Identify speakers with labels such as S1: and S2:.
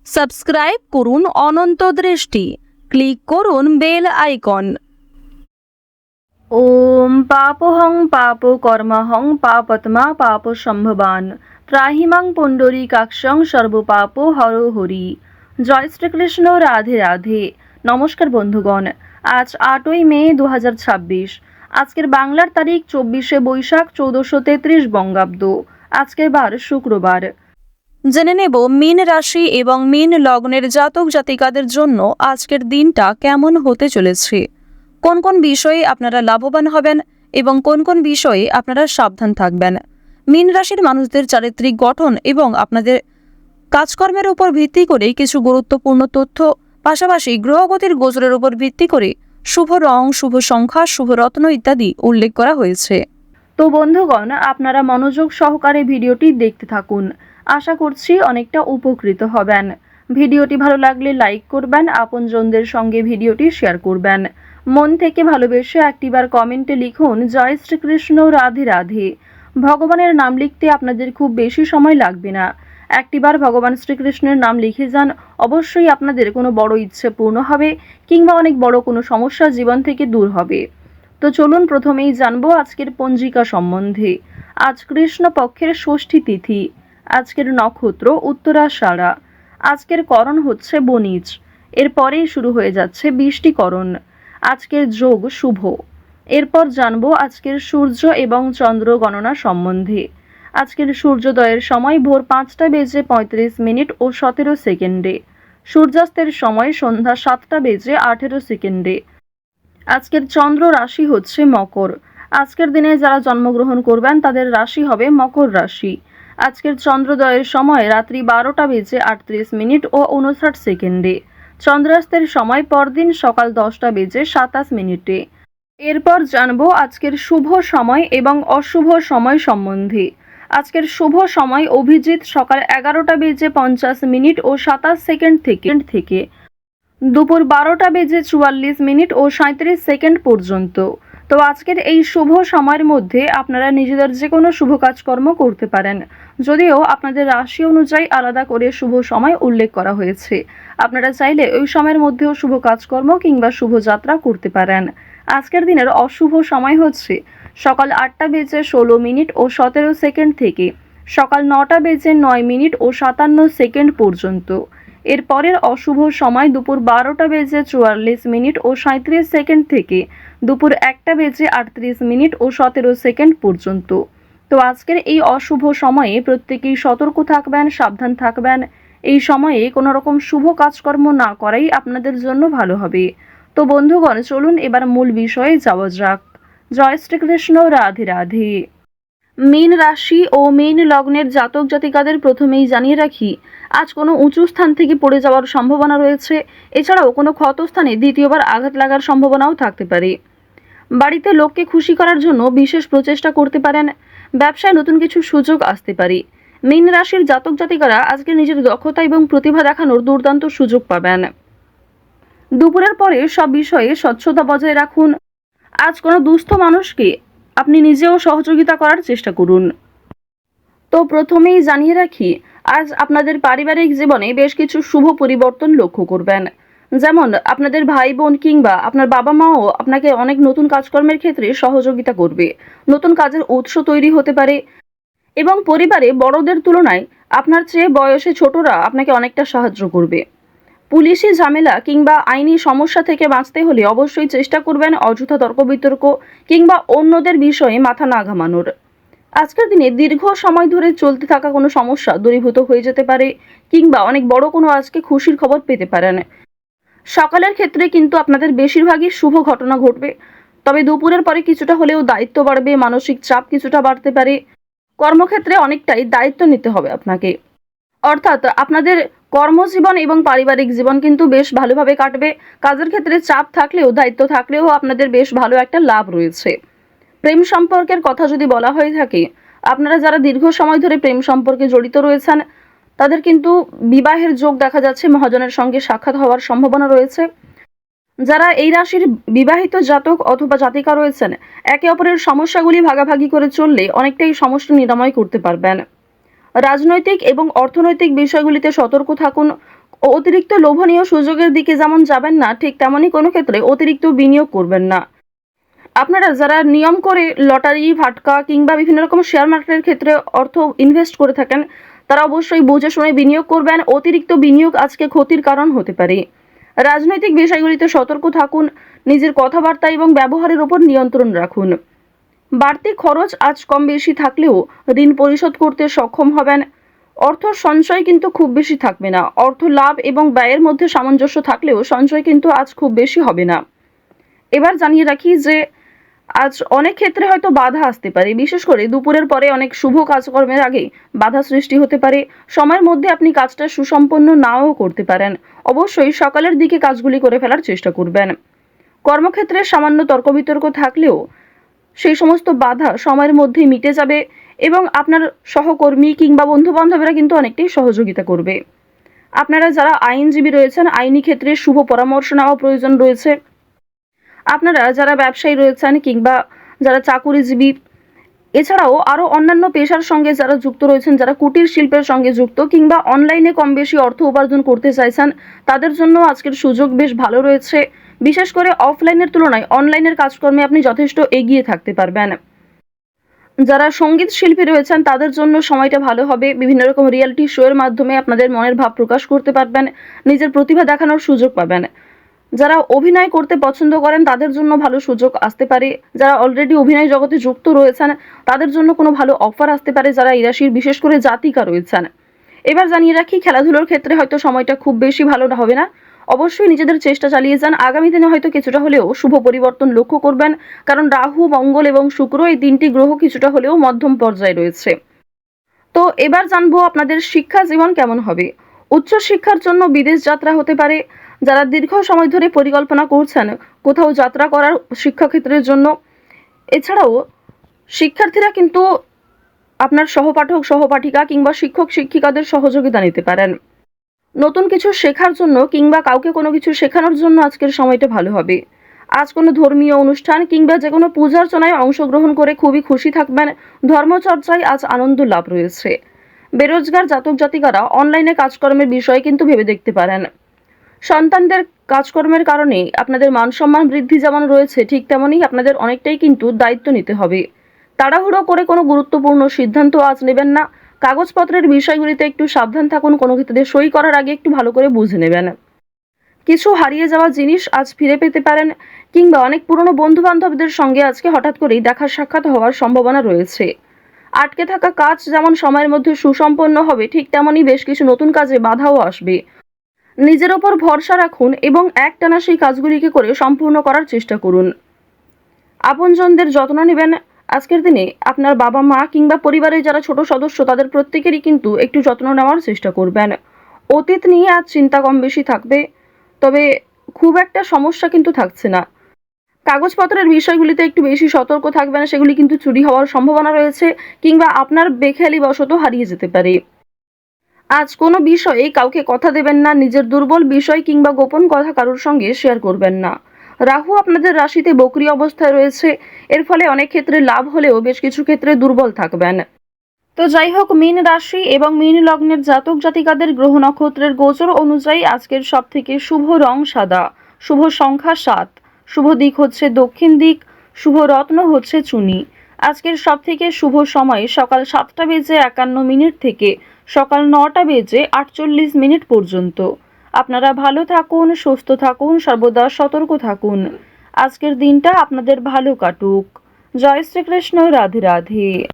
S1: Subscribe করুন অনন্ত দৃষ্টি, click করুন বেল আইকন। ওম পাপহং পাপ কর্মহং পাপত্মা পাপ সম্ভবান ত্রাহিমাং পুণ্ডরীকাক্ষং সর্বপাপ হর হরি। জয় শ্রীকৃষ্ণ, রাধে রাধে। নমস্কার বন্ধুগণ, আজ 8ই মে 2026। আজকের বাংলার তারিখ 24শে বৈশাখ 1433 বঙ্গাব্দ। আজকের বার শুক্রবার। জেনে নেব মীন রাশি এবং মীন লগ্নের জাতক জাতিকাদের জন্য আজকের দিনটা কেমন হতে চলেছে, কোন কোন বিষয়ে আপনারা লাভবান হবেন এবং কোন কোন বিষয়ে আপনারা সাবধান থাকবেন। মীন রাশির মানুষদের চারিত্রিক গঠন এবং আপনাদের কাজকর্মের উপর ভিত্তি করে কিছু গুরুত্বপূর্ণ তথ্য, পাশাপাশি গ্রহগতির গোচরের উপর ভিত্তি করে শুভ রং, শুভ সংখ্যা, শুভ রত্ন ইত্যাদি উল্লেখ করা হয়েছে। তো বন্ধুগণ, আপনারা মনোযোগ সহকারে ভিডিওটি দেখতে থাকুন। আশা করছি অনেকটা উপকৃত হবেন। ভিডিওটি ভালো লাগলে লাইক করবেন, আপনজনদের সঙ্গে ভিডিওটি শেয়ার করবেন। মন থেকে ভালোবেসে একটিবার কমেন্টে লিখুন জয় শ্রীকৃষ্ণ, রাধে রাধে। ভগবানের নাম লিখতে আপনাদের খুব বেশি সময় লাগবে না। একটিবার ভগবান শ্রীকৃষ্ণের নাম লিখে যান, অবশ্যই আপনাদের কোনো বড় ইচ্ছে পূর্ণ হবে কিংবা অনেক বড় কোনো সমস্যা জীবন থেকে দূর হবে। তো চলুন প্রথমেই জানবো আজকের পঞ্জিকা সম্বন্ধে। আজ কৃষ্ণ পক্ষের ষষ্ঠী তিথি। আজকের নক্ষত্র উত্তরাষাঢ়া। আজকের করণ হচ্ছে বণিজ। এরপরেই শুরু হয়ে যাচ্ছে বৃষ্টিকরণ। আজকের যোগ শুভ। এরপর জানবো আজকের সূর্য এবং চন্দ্র গণনা সম্বন্ধে। আজকের সূর্যোদয়ের সময় ভোর 5টা বেজে 35 মিনিট ও 17 সেকেন্ডে। সূর্যাস্তের সময় সন্ধ্যা 7টা বেজে 18 সেকেন্ডে। আজকের চন্দ্র রাশি হচ্ছে মকর। আজকের দিনে যারা জন্মগ্রহণ করবেন তাদের রাশি হবে মকর রাশি। আজকের চন্দ্রোদয়ের সময় রাত্রি 12টা বেজে 38 মিনিট ও 59 সেকেন্ডে। চন্দ্রাস্তের সময় পরদিন সকাল 10টা বেজে 27 মিনিটে। এরপর জানবো আজকের শুভ সময় এবং অশুভ সময় সম্বন্ধে। আজকের শুভ সময় অভিজিৎ সকাল 11টা বেজে 50 মিনিট ও 27 সেকেন্ড থেকে দুপুর 12টা বেজে 44 মিনিট ও 37 সেকেন্ড পর্যন্ত। তো আজকের এই শুভ সময়ের মধ্যে আপনারা নিজেদের যে কোনো শুভ কাজকর্ম করতে পারেন, যদিও আপনাদের রাশি অনুযায়ী আলাদা করে শুভ সময় উল্লেখ করা হয়েছে। আপনারা চাইলে ওই সময়ের মধ্যেও শুভ কাজকর্ম কিংবা শুভ যাত্রা করতে পারেন। আজকের দিনের অশুভ সময় হচ্ছে সকাল 8টা বেজে 16 মিনিট ও 17 সেকেন্ড থেকে সকাল 9টা বেজে 9 মিনিট ও 57 সেকেন্ড পর্যন্ত। এরপরের অশুভ সময় দুপুর 12টা বেজে 44 মিনিট ও 37 সেকেন্ড থেকে দুপুর 1টা বেজে 38 মিনিট ও 17 সেকেন্ড পর্যন্ত। তো আজকের এই অশুভ সময়ে প্রত্যেকেই সতর্ক থাকবেন, সাবধান থাকবেন। এই সময়ে কোনো রকম শুভ কাজকর্ম না করাই আপনাদের জন্য ভালো হবে। তো বন্ধুগণ, চলুন এবার মূল বিষয়ে যাওয়া যাক। জয় শ্রীকৃষ্ণ, রাধে রাধে। মীন রাশি ও মীন লগ্নের জাতক জাতিকাদের প্রথমেই জানিয়ে রাখি, আজ কোনো উঁচু স্থান থেকে পড়ে যাওয়ার সম্ভাবনা রয়েছে। এছাড়াও কোনো ক্ষতস্থানে দ্বিতীয়বার আঘাত লাগার সম্ভাবনাও থাকতে পারে। বাড়িতে লোককে খুশি করার জন্য বিশেষ প্রচেষ্টা করতে পারেন। ব্যবসায় নতুন কিছু সুযোগ আসতে পারে। মীন রাশির জাতক জাতিকারা আজকে নিজের দক্ষতা এবং প্রতিভা দেখানোর দুর্দান্ত সুযোগ পাবেন। দুপুরের পরে সব বিষয়ে স্বচ্ছতা বজায় রাখুন। আজ কোনো দুস্থ মানুষকে আপনি নিজেও সহযোগিতা করার চেষ্টা করুন। তো প্রথমেই জানিয়ে রাখি, আজ আপনাদের পারিবারিক জীবনে বেশ কিছু শুভ পরিবর্তন লক্ষ্য করবেন। যেমন আপনাদের ভাই বোন কিংবা আপনার বাবা মাও আপনাকে অনেক নতুন কাজকর্মের ক্ষেত্রে সহযোগিতা করবে। নতুন কাজের উৎস তৈরি হতে পারে এবং পরিবারে বড়দের তুলনায় আপনার চেয়ে বয়সে ছোটরা আপনাকে অনেকটা সাহায্য করবে। পুলিশি ঝামেলা কিংবা আইনি সমস্যা থেকে বাঁচতে হলে অবশ্যই চেষ্টা করবেন অযথা তর্ক বিতর্ক কিংবা অন্যদের বিষয়ে মাথা না ঘামানোর। আজকের দিনে দীর্ঘ সময় ধরে চলতে থাকা কোনো সমস্যা দূরীভূত হয়ে যেতে পারে কিংবা অনেক বড় কোনো আজকে খুশির খবর পেতে পারেন। সকালের ক্ষেত্রে কিন্তু আপনাদের বেশিরভাগই শুভ ঘটনা ঘটবে, তবে দুপুরের পরে কিছুটা হলেও দায়িত্ব বাড়বে, মানসিক চাপ কিছুটা বাড়তে পারে। কর্মক্ষেত্রে অনেকটাই দায়িত্ব নিতে হবে আপনাকে। অর্থাৎ আপনাদের কর্মজীবন এবং পারিবারিক জীবন কিন্তু বেশ ভালোভাবে কাটবে। কাজের ক্ষেত্রে চাপ থাকলেও দায়িত্ব থাকলেও আপনাদের বেশ ভালো একটা লাভ রয়েছে। প্রেম সম্পর্কের কথা যদি বলা হয়ে থাকে, আপনারা যারা দীর্ঘ সময় ধরে প্রেম সম্পর্কে জড়িত রয়েছেন তাদের কিন্তু বিবাহের যোগ দেখা যাচ্ছে, মহাজনের সঙ্গে সাক্ষাৎ হওয়ার সম্ভাবনা রয়েছে। যারা এই রাশির বিবাহিত জাতক অথবা জাতিকা রয়েছেন, একে অপরের সমস্যাগুলি ভাগাভাগি করে চললে অনেকটাই সমস্যা নিরাময় করতে পারবেন। রাজনৈতিক এবং অর্থনৈতিক বিষয়গুলিতে সতর্ক থাকুন। ও অতিরিক্ত লোভনীয় সুযোগের দিকে যেমন যাবেন না, ঠিক তেমনই কোনো ক্ষেত্রে অতিরিক্ত বিনিয়োগ করবেন না। আপনারা যারা নিয়ম করে লটারি, ফাটকা কিংবা বিভিন্ন রকম শেয়ার মার্কেটের ক্ষেত্রে অর্থ ইনভেস্ট করে থাকেন, তারা অবশ্যই বুঝে শুনে বিনিয়োগ করবেন। অতিরিক্ত বিনিয়োগ আজকে ক্ষতির কারণ হতে পারে। রাজনৈতিক বিষয়গুলিতে সতর্ক থাকুন। নিজের কথাবার্তা এবং ব্যবহারের ওপর নিয়ন্ত্রণ রাখুন। বাড়তি খরচ আজ কম বেশি থাকলেও ঋণ পরিশোধ করতে সক্ষম হবেন। অর্থ সঞ্চয় কিন্তু খুব বেশি থাকবে না। অর্থ লাভ এবং ব্যয়ের মধ্যে সামঞ্জস্য থাকলেও সঞ্চয় কিন্তু আজ খুব বেশি হবে না। এবার জানিয়ে রাখি যে আজ অনেক ক্ষেত্রে হয়তো বাধা আসতে পারে, বিশেষ করে দুপুরের পরে অনেক শুভ কাজকর্মের আগে বাধা সৃষ্টি হতে পারে। সময়ের মধ্যে আপনি কাজটা সুসম্পন্ন নাও করতে পারেন। অবশ্যই সকালের দিকে কাজগুলি করে ফেলার চেষ্টা করবেন। কর্মক্ষেত্রে সামান্য তর্ক বিতর্ক থাকলেও সেই সমস্ত বাধা সময়ের মধ্যেই মিটে যাবে এবং আপনার সহকর্মী কিংবা বন্ধু বান্ধবেরা কিন্তু অনেকটাই সহযোগিতা করবে। আপনারা যারা আইনজীবী রয়েছেন, আইনি ক্ষেত্রে শুভ পরামর্শ নেওয়া প্রয়োজন রয়েছে। আপনারা যারা ব্যবসায়ী রয়েছেন কিংবা যারা চাকুরিজীবী, এছাড়াও আরও অন্যান্য পেশার সঙ্গে যারা যুক্ত রয়েছেন, যারা কুটির শিল্পের সঙ্গে যুক্ত কিংবা অনলাইনে কম বেশি অর্থ উপার্জন করতে চাইছেন, তাদের জন্য আজকের সুযোগ বেশ ভালো রয়েছে। বিশেষ করে অফলাইনের তুলনায় অনলাইনের কাজকর্মে আপনি যথেষ্ট এগিয়ে থাকতে পারবেন। যারা সঙ্গীত শিল্পী রয়েছেন তাদের জন্য সময়টা ভালো হবে। বিভিন্ন রকম রিয়েলিটি শোয়ের মাধ্যমে আপনাদের মনের ভাব প্রকাশ করতে পারবেন, নিজের প্রতিভা দেখানোর সুযোগ পাবেন। যারা অভিনয় করতে পছন্দ করেন তাদের জন্য ভালো সুযোগ আসতে পারে। যারা অলরেডি অভিনয় জগতে যুক্ত রয়েছেন তাদের জন্য কোনো ভালো অফার আসতে পারে, যারা এই রাশির বিশেষ করে জাতিকা রয়েছেন। এবার জানিয়ে রাখি, খেলাধুলোর ক্ষেত্রে হয়তো সময়টা খুব বেশি ভালো হবে না। অবশ্যই নিজেদের চেষ্টা চালিয়ে যান। আগামী দিনে হয়তো কিছুটা হলেও শুভ পরিবর্তন লক্ষ্য করবেন, কারণ রাহু, মঙ্গল এবং শুক্র এই তিনটি গ্রহ কিছুটা হলেও মধ্যম পর্যায়ে রয়েছে। তো এবার জানবো আপনাদের শিক্ষা জীবন কেমন হবে। উচ্চ শিক্ষার জন্য বিদেশ যাত্রা হতে পারে। যারা দীর্ঘ সময় ধরে পরিকল্পনা করছেন কোথাও যাত্রা করার শিক্ষাক্ষেত্রের জন্য, এছাড়াও শিক্ষার্থীরা কিন্তু আপনার সহপাঠক, সহপাঠিকা কিংবা শিক্ষক, শিক্ষিকাদের সহযোগিতা নিতে পারেন। নতুন কিছু শেখার জন্য কিংবা কাউকে কোনো কিছু শেখানোর জন্য আজকের সময়টা ভালো হবে। আজ কোনো ধর্মীয় অনুষ্ঠান কিংবা যে কোনো পূজার্চনায় অংশগ্রহণ করে খুবই খুশি থাকবেন। ধর্মচর্চায় আজ আনন্দ লাভ রয়েছে। বেরোজগার জাতক জাতিকারা অনলাইনে কাজকর্মের বিষয়ে কিন্তু ভেবে দেখতে পারেন। সন্তানদের কাজকর্মের কারণে আপনাদের মান সম্মান বৃদ্ধি যেমন রয়েছে, ঠিক তেমনই আপনাদের অনেকটাই কিন্তু দায়িত্ব নিতে হবে। তাড়াহুড়ো করে কোনো গুরুত্বপূর্ণ সিদ্ধান্ত আজ নেবেন না। কাগজপত্রের বিষয়গুলিতে একটু সাবধান থাকুন। কোনো ক্ষেত্রে সই করার আগে একটু ভালো করে বুঝে নেবেন। কিছু হারিয়ে যাওয়া জিনিস আজ ফিরে পেতে পারেন কিংবা অনেক পুরনো বন্ধু বান্ধবদের সঙ্গে আজকে হঠাৎ করেই দেখা সাক্ষাৎ হওয়ার সম্ভাবনা রয়েছে। আটকে থাকা কাজ যেমন সময়ের মধ্যে সুসম্পন্ন হবে, ঠিক তেমনই বেশ কিছু নতুন কাজে বাধাও আসবে। নিজের ওপর ভরসা রাখুন এবং একটানা সেই কাজগুলিকে করে সম্পূর্ণ করার চেষ্টা করুন। আপনজনদের যত্ন নেবেন। আজকের দিনে আপনার বাবা মা কিংবা পরিবারের যারা ছোট সদস্য তাদের প্রত্যেকেরই কিন্তু একটু যত্ন নেওয়ার চেষ্টা করবেন। অতীত নিয়ে আজ চিন্তা কম বেশি থাকবে, তবে খুব একটা সমস্যা কিন্তু থাকছে না। কাগজপত্রের বিষয়গুলিতে একটু বেশি সতর্ক থাকবেন, সেগুলি কিন্তু চুরি হওয়ার সম্ভাবনা রয়েছে কিংবা আপনার বেখেয়ালি বশত হারিয়ে যেতে পারে। আজ কোনো বিষয়ে কাউকে কথা দেবেন না। নিজের দুর্বল বিষয় কিংবা গোপন কথা কারোর সঙ্গে শেয়ার করবেন না। রাহু আপনাদের রাশিতে বক্রী অবস্থায় রয়েছে। এর ফলে অনেক ক্ষেত্রে লাভ হলেও বেশ কিছু ক্ষেত্রে দুর্বল থাকবেন। তো যাই হোক, মীন রাশি এবং মীন লগ্নের জাতক জাতিকাদের গ্রহ নক্ষত্রের গোচর অনুযায়ী আজকের সব থেকে শুভ রং সাদা, শুভ সংখ্যা 7, শুভ দিক হচ্ছে দক্ষিণ দিক, শুভ রত্ন হচ্ছে চুনি। আজকের সব থেকে শুভ সময় সকাল 7:51 থেকে সকাল 9:48 পর্যন্ত। আপনারা ভালো থাকুন, সুস্থ থাকুন, সর্বদা সতর্ক থাকুন। আজকের দিনটা আপনাদের ভালো কাটুক। জয় শ্রীকৃষ্ণ। রাধে রাধে।